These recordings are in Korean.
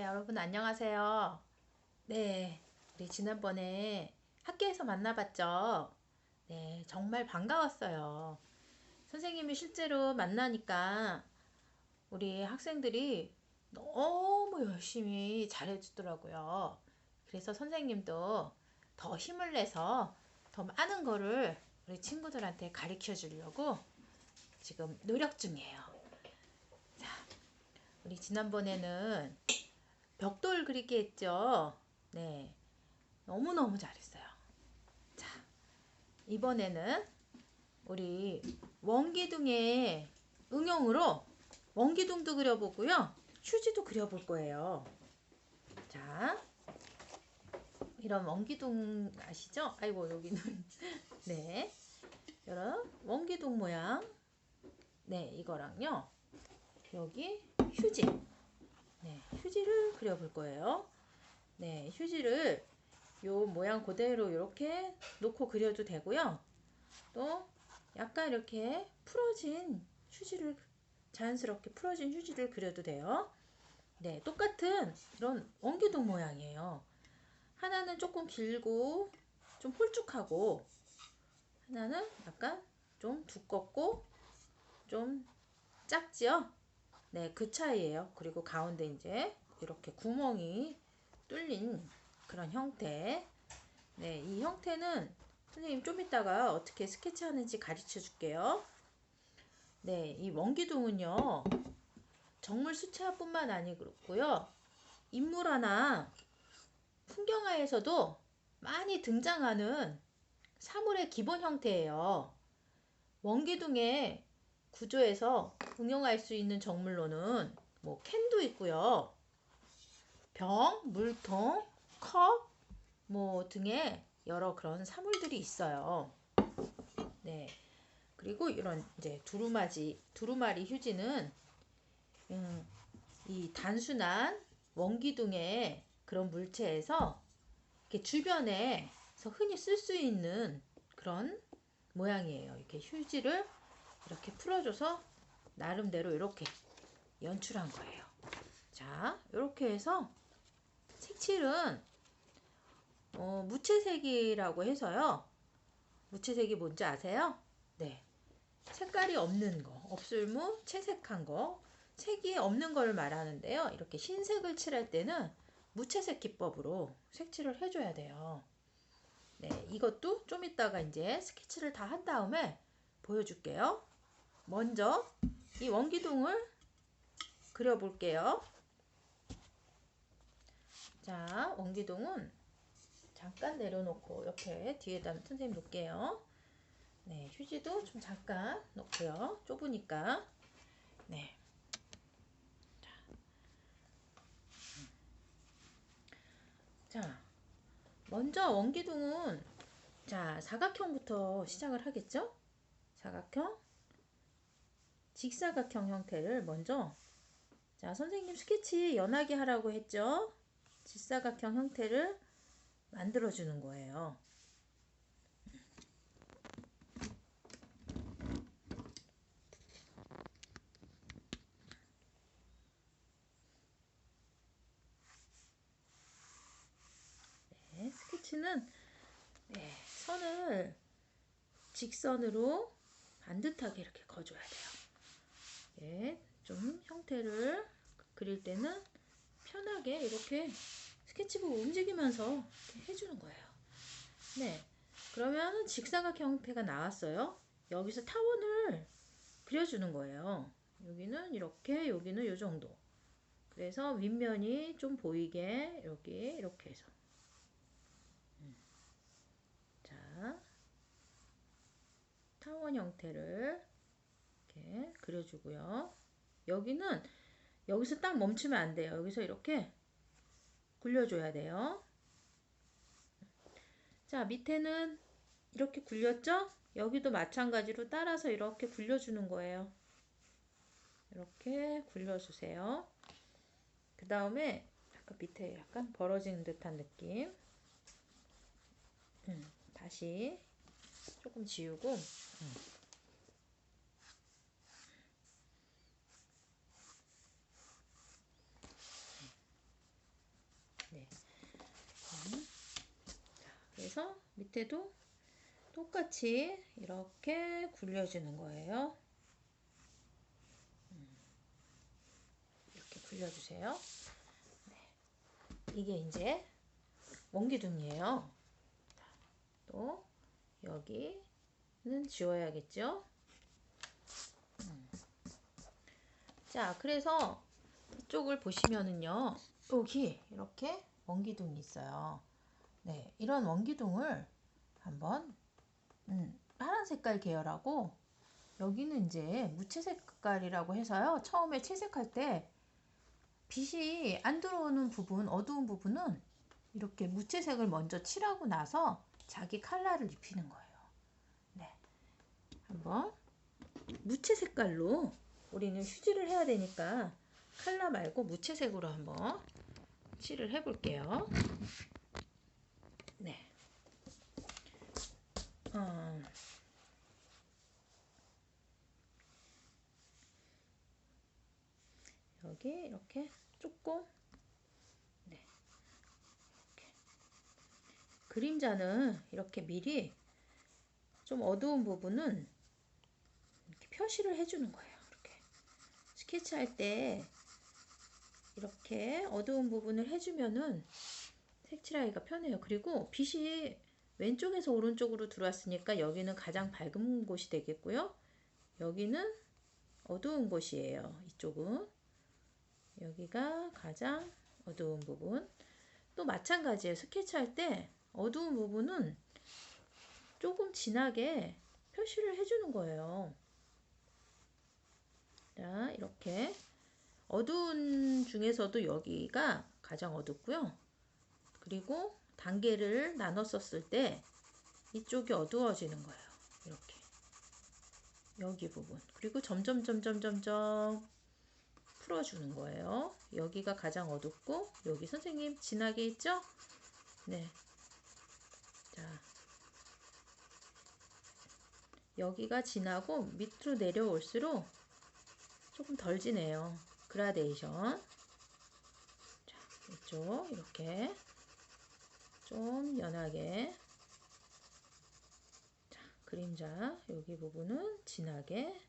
여러분 안녕하세요. 네, 우리 지난번에 학교에서 만나봤죠? 네, 정말 반가웠어요. 선생님이 실제로 만나니까 우리 학생들이 너무 열심히 잘해주더라고요. 그래서 선생님도 더 힘을 내서 더 많은 거를 우리 친구들한테 가르쳐 주려고 지금 노력 중이에요. 자, 우리 지난번에는 벽돌 그리기 했죠? 네, 너무너무 잘했어요. 자, 이번에는 우리 원기둥의 응용으로 원기둥도 그려보고요. 휴지도 그려볼 거예요. 자, 이런 원기둥 아시죠? 아이고, 여기는. 네, 이런 원기둥 모양. 네, 이거랑요. 여기 휴지. 네, 휴지를 그려볼 거예요. 네, 휴지를 요 모양 그대로 이렇게 놓고 그려도 되고요. 또 약간 이렇게 풀어진 휴지를 자연스럽게 풀어진 휴지를 그려도 돼요. 네, 똑같은 이런 원기둥 모양이에요. 하나는 조금 길고 좀 홀쭉하고 하나는 약간 좀 두껍고 좀 작지요? 네, 그 차이예요. 그리고 가운데 이제 이렇게 구멍이 뚫린 그런 형태. 네, 이 형태는 선생님 좀 이따가 어떻게 스케치하는지 가르쳐 줄게요. 네, 이 원기둥은요, 정물 수채화뿐만 아니고요, 인물화나 풍경화에서도 많이 등장하는 사물의 기본 형태예요. 원기둥의 구조에서 응용할 수 있는 정물로는 뭐 캔도 있고요, 병, 물통, 컵, 뭐 등의 여러 그런 사물들이 있어요. 네. 그리고 이런 이제 두루마리 휴지는 이 단순한 원기둥의 그런 물체에서 이렇게 주변에서 흔히 쓸 수 있는 그런 모양이에요. 이렇게 휴지를 이렇게 풀어줘서 나름대로 이렇게 연출한 거예요. 자, 이렇게 해서 색칠은 무채색이라고 해서요. 무채색이 뭔지 아세요? 네. 색깔이 없는 거, 없을무, 채색한 거, 색이 없는 걸 말하는데요. 이렇게 흰색을 칠할 때는 무채색 기법으로 색칠을 해줘야 돼요. 네, 이것도 좀 이따가 이제 스케치를 다 한 다음에 보여줄게요. 먼저 이 원기둥을 그려볼게요. 자, 원기둥은 잠깐 내려놓고 옆에 뒤에다 선생님 놓을게요. 네, 휴지도 좀 잠깐 놓고요. 좁으니까. 네. 자, 먼저 원기둥은 자, 사각형부터 시작을 하겠죠? 사각형, 직사각형 형태를 먼저 자, 선생님 스케치 연하게 하라고 했죠? 직사각형 형태를 만들어 주는 거예요. 네, 스케치는 네, 선을 직선으로 반듯하게 이렇게 그어줘야 돼요. 네, 좀 형태를 그릴 때는 편하게 이렇게 스케치북 움직이면서 이렇게 해주는 거예요. 네, 그러면 직사각 형태가 나왔어요. 여기서 타원을 그려주는 거예요. 여기는 이렇게, 여기는 이 정도. 그래서 윗면이 좀 보이게 여기 이렇게 해서 자, 타원 형태를 이렇게 그려주고요. 여기는 여기서 딱 멈추면 안 돼요. 여기서 이렇게 굴려줘야 돼요. 자, 밑에는 이렇게 굴렸죠? 여기도 마찬가지로 따라서 이렇게 굴려주는 거예요. 이렇게 굴려주세요. 그 다음에 약간 밑에 약간 벌어지는 듯한 느낌. 다시 조금 지우고 그래서 밑에도 똑같이 이렇게 굴려주는 거예요. 이렇게 굴려주세요. 네. 이게 이제 원기둥이에요. 또 여기는 지워야겠죠? 자, 그래서 이쪽을 보시면은요, 여기 이렇게 원기둥이 있어요. 네, 이런 원기둥을 한번 파란 색깔 계열하고, 여기는 이제 무채 색깔이라고 해서요, 처음에 채색할 때 빛이 안 들어오는 부분, 어두운 부분은 이렇게 무채색을 먼저 칠하고 나서 자기 컬러를 입히는 거예요. 네, 한번 무채 색깔로 우리는 휴지를 해야 되니까 컬러 말고 무채색으로 한번 칠을 해볼게요. 네. 여기 이렇게 조금, 네, 이렇게. 그림자는 이렇게 미리 좀 어두운 부분은 이렇게 표시를 해주는 거예요. 이렇게 스케치할 때 이렇게 어두운 부분을 해주면은 색칠하기가 편해요. 그리고 빛이 왼쪽에서 오른쪽으로 들어왔으니까 여기는 가장 밝은 곳이 되겠고요. 여기는 어두운 곳이에요. 이쪽은. 여기가 가장 어두운 부분. 또 마찬가지예요. 스케치할 때 어두운 부분은 조금 진하게 표시를 해주는 거예요. 자, 이렇게 어두운 중에서도 여기가 가장 어둡고요. 그리고 단계를 나눴었을 때 이쪽이 어두워지는 거예요. 이렇게 여기 부분. 그리고 점점 풀어주는 거예요. 여기가 가장 어둡고 여기 선생님 진하게 있죠? 네. 자, 여기가 진하고 밑으로 내려올수록 조금 덜 진해요. 그라데이션. 자, 이쪽 이렇게 좀 연하게. 자, 그림자 여기 부분은 진하게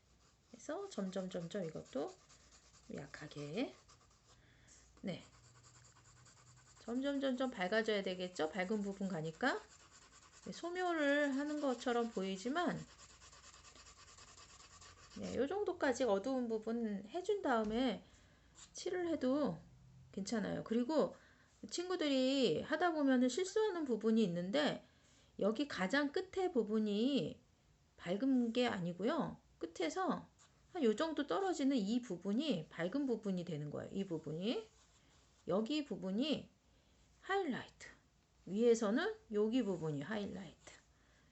해서 점점 이것도 약하게. 네. 점점 밝아져야 되겠죠? 밝은 부분 가니까. 소묘를 하는 것처럼 보이지만, 네, 이 정도까지 어두운 부분 해준 다음에 칠을 해도 괜찮아요. 그리고 친구들이 하다 보면 실수하는 부분이 있는데, 여기 가장 끝에 부분이 밝은 게 아니고요. 끝에서 한 요 정도 떨어지는 이 부분이 밝은 부분이 되는 거예요. 이 부분이. 여기 부분이 하이라이트. 위에서는 여기 부분이 하이라이트.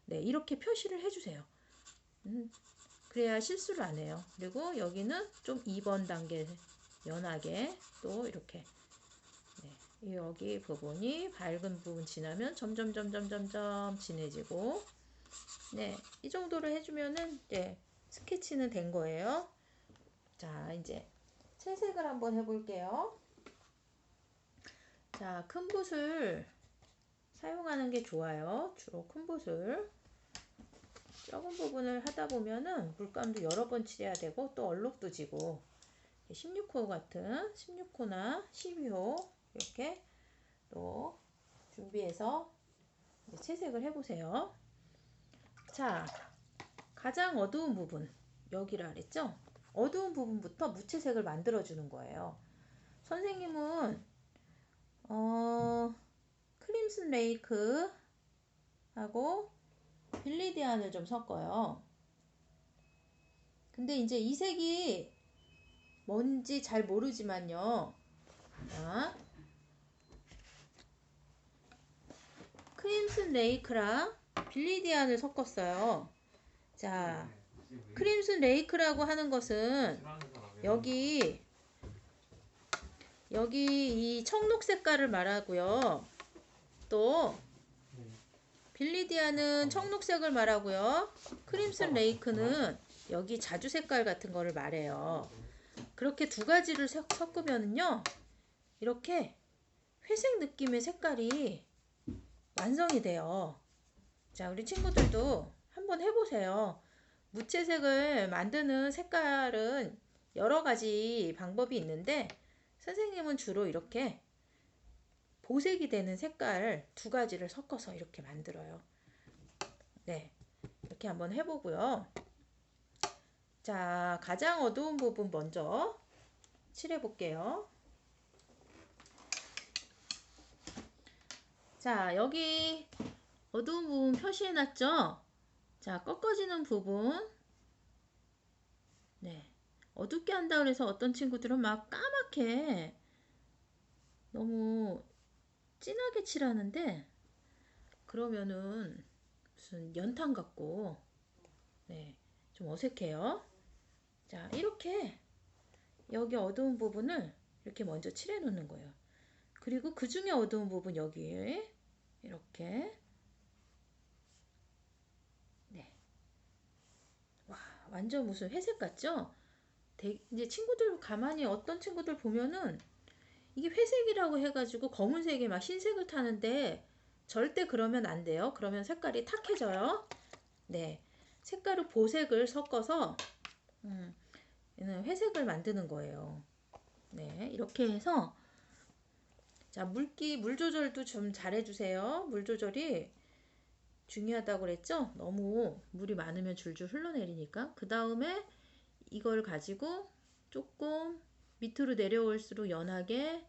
네, 이렇게 표시를 해주세요. 그래야 실수를 안 해요. 그리고 여기는 좀 2번 단계 연하게 또 이렇게. 네, 여기 부분이 밝은 부분 지나면 점점 진해지고. 네, 이 정도로 해주면은 네, 스케치는 된 거예요. 자, 이제 채색을 한번 해볼게요. 자, 큰 붓을 사용하는 게 좋아요. 주로 큰 붓을. 적은 부분을 하다 보면은 물감도 여러 번 칠해야 되고 또 얼룩도 지고. 16호 같은 16호나 12호 이렇게 또 준비해서 채색을 해보세요. 자, 가장 어두운 부분 여기라 그랬죠? 어두운 부분부터 무채색을 만들어 주는 거예요. 선생님은 크림슨 레이크 하고 빌리디안을 좀 섞어요. 근데 이제 이 색이 뭔지 잘 모르지만요. 자, 크림슨 레이크랑 빌리디안을 섞었어요. 자, 크림슨 레이크라고 하는 것은 여기 이 청록 색깔을 말하고요. 또 빌리디아는 청록색을 말하고요. 크림슨 레이크는 여기 자주 색깔 같은 거를 말해요. 그렇게 두 가지를 섞으면요. 이렇게 회색 느낌의 색깔이 완성이 돼요. 자, 우리 친구들도 한번 해보세요. 무채색을 만드는 색깔은 여러 가지 방법이 있는데 선생님은 주로 이렇게 보색이 되는 색깔 두 가지를 섞어서 이렇게 만들어요. 네, 이렇게 한번 해보고요. 자, 가장 어두운 부분 먼저 칠해 볼게요. 자, 여기 어두운 부분 표시해 놨죠? 자, 꺾어지는 부분. 네. 어둡게 한다 그래서 어떤 친구들은 막 까맣게 너무 진하게 칠하는데 그러면은 무슨 연탄 같고 네, 좀 어색해요. 자, 이렇게 여기 어두운 부분을 이렇게 먼저 칠해 놓는 거예요. 그리고 그 중에 어두운 부분 여기에 이렇게 네. 와, 완전 무슨 회색 같죠? 이제 친구들 가만히 어떤 친구들 보면은 이게 회색이라고 해가지고 검은색에 막 흰색을 타는데 절대 그러면 안 돼요. 그러면 색깔이 탁해져요. 네, 색깔을 보색을 섞어서 얘는 회색을 만드는 거예요. 네, 이렇게 해서 자, 물 조절도 좀 잘해주세요. 물 조절이 중요하다고 그랬죠? 너무 물이 많으면 줄줄 흘러내리니까. 그 다음에 이걸 가지고 조금 밑으로 내려올수록 연하게,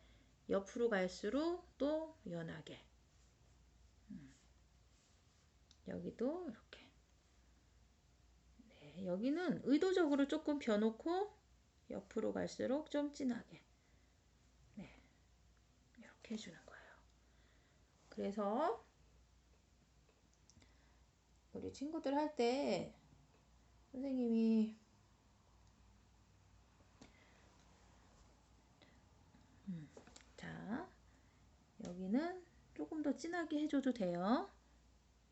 옆으로 갈수록 또 연하게. 여기도 이렇게. 네, 여기는 의도적으로 조금 벼놓고 옆으로 갈수록 좀 진하게. 네, 이렇게 해주는 거예요. 그래서 우리 친구들 할 때 선생님이 자, 여기는 조금 더 진하게 해줘도 돼요.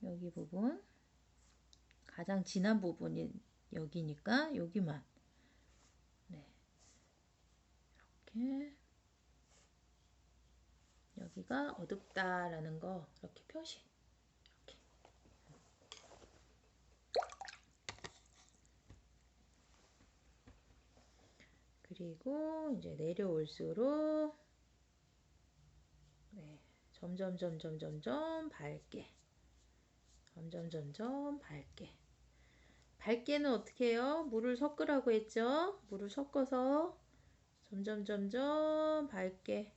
여기 부분 가장 진한 부분이 여기니까 여기만 네, 이렇게 여기가 어둡다라는 거 이렇게 표시 이렇게. 그리고 이제 내려올수록 네, 점점 밝게 점점 밝게. 밝게는 어떻게 해요? 물을 섞으라고 했죠? 물을 섞어서 점점 밝게.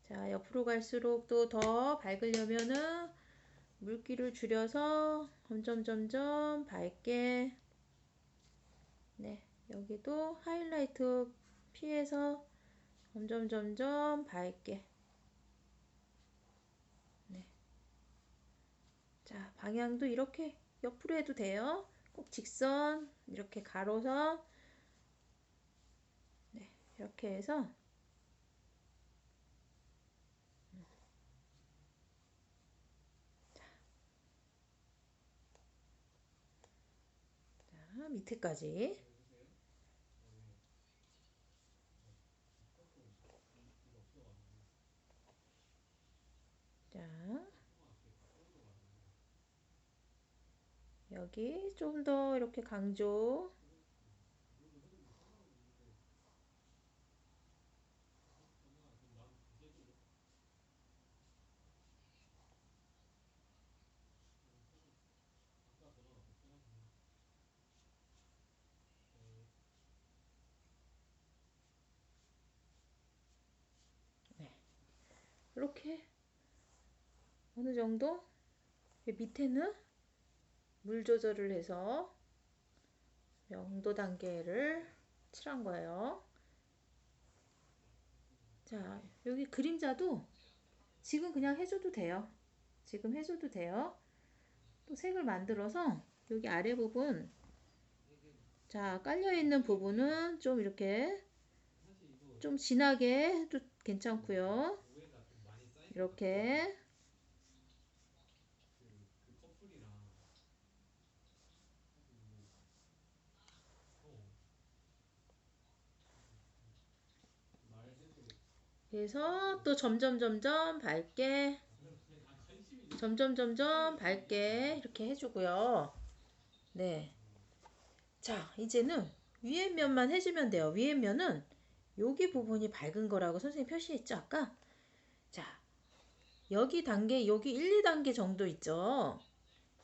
자, 옆으로 갈수록 또 더 밝으려면은 물기를 줄여서 점점 밝게. 네, 여기도 하이라이트 피해서 점점 밝게. 네. 자, 방향도 이렇게 옆으로 해도 돼요. 꼭 직선 이렇게 가로서 네, 이렇게 해서 자, 밑에까지. 자, 여기 좀 더 이렇게 강조. 네, 이렇게 어느 정도 밑에는 물 조절을 해서 명도 단계를 칠한 거예요. 자, 여기 그림자도 지금 그냥 해줘도 돼요. 지금 해줘도 돼요. 또 색을 만들어서 여기 아래 부분 자, 깔려있는 부분은 좀 이렇게 좀 진하게 해도 괜찮고요. 이렇게 그래서 또 점점 밝게 점점 밝게 이렇게 해주고요. 네. 자, 이제는 위에 면만 해주면 돼요. 위에 면은 여기 부분이 밝은 거라고 선생님 표시했죠, 아까? 자, 여기 단계, 여기 1, 2단계 정도 있죠?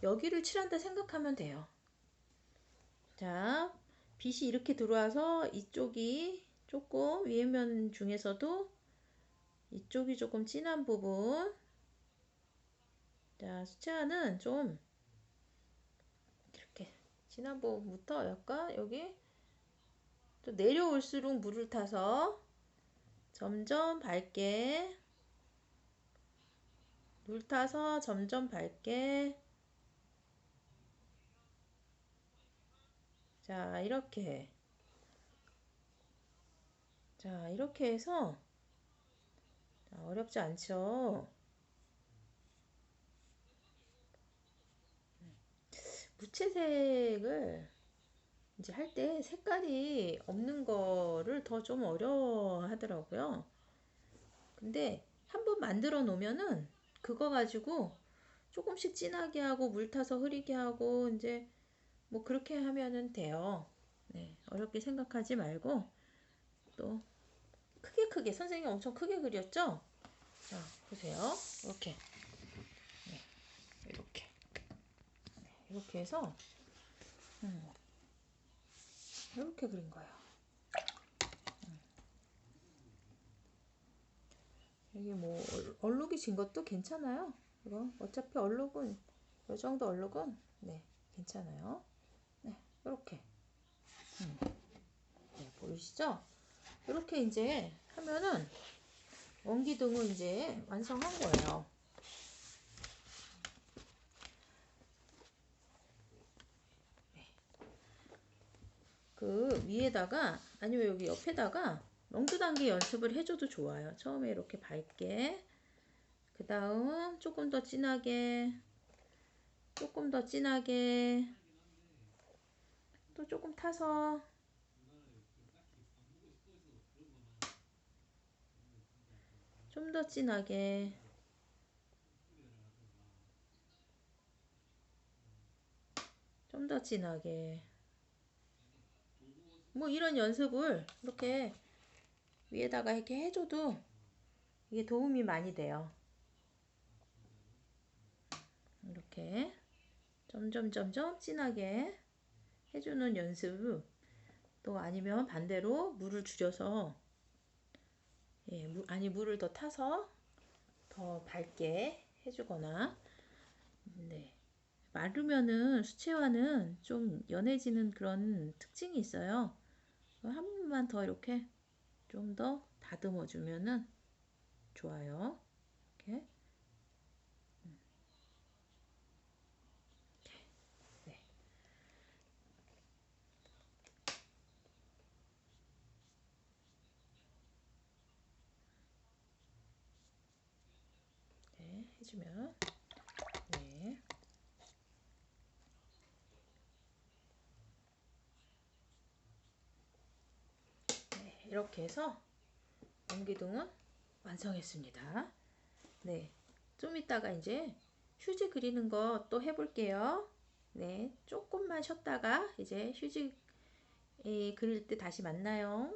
여기를 칠한다 생각하면 돼요. 자, 빛이 이렇게 들어와서 이쪽이 조금 위에 면 중에서도 이쪽이 조금 진한 부분. 자, 수채화는 좀 이렇게 진한 부분부터 약간 여기 또 내려올수록 물을 타서 점점 밝게 물 타서 점점 밝게 자 이렇게 해서 자, 어렵지 않죠. 무채색을 이제 할 때 색깔이 없는 거를 더 좀 어려워 하더라고요. 근데 한번 만들어 놓으면은 그거 가지고 조금씩 진하게 하고 물 타서 흐리게 하고 이제 뭐 그렇게 하면은 돼요. 네, 어렵게 생각하지 말고 또 크게 선생님 엄청 크게 그렸죠? 자, 보세요. 이렇게 네, 이렇게 해서 이렇게 그린 거예요. 여기 뭐 얼룩이 진 것도 괜찮아요. 이거 어차피 얼룩은 이 정도 얼룩은 네 괜찮아요. 네 이렇게 네, 보이시죠? 이렇게 이제 하면은 원기둥을 이제 완성한 거예요. 네. 그 위에다가 아니면 여기 옆에다가 롱두 단계 연습을 해줘도 좋아요. 처음에 이렇게 밝게 그 다음 조금 더 진하게 또 조금 타서 좀 더 진하게 좀 더 진하게 뭐 이런 연습을 이렇게 위에다가 이렇게 해줘도 이게 도움이 많이 돼요. 이렇게 점점 진하게 해주는 연습 또 아니면 반대로 물을 줄여서 예, 물을 더 타서 더 밝게 해주거나 네. 마르면은 수채화는 좀 연해지는 그런 특징이 있어요. 한 번만 더 이렇게 좀 더 다듬어 주면은 좋아요. 이렇게 네. 네, 해주면 네. 네, 이렇게 해서 원기둥은 완성했습니다. 네, 좀 이따가 이제 휴지 그리는 거 또 해볼게요. 네, 조금만 쉬었다가 이제 휴지 그릴 때 다시 만나요.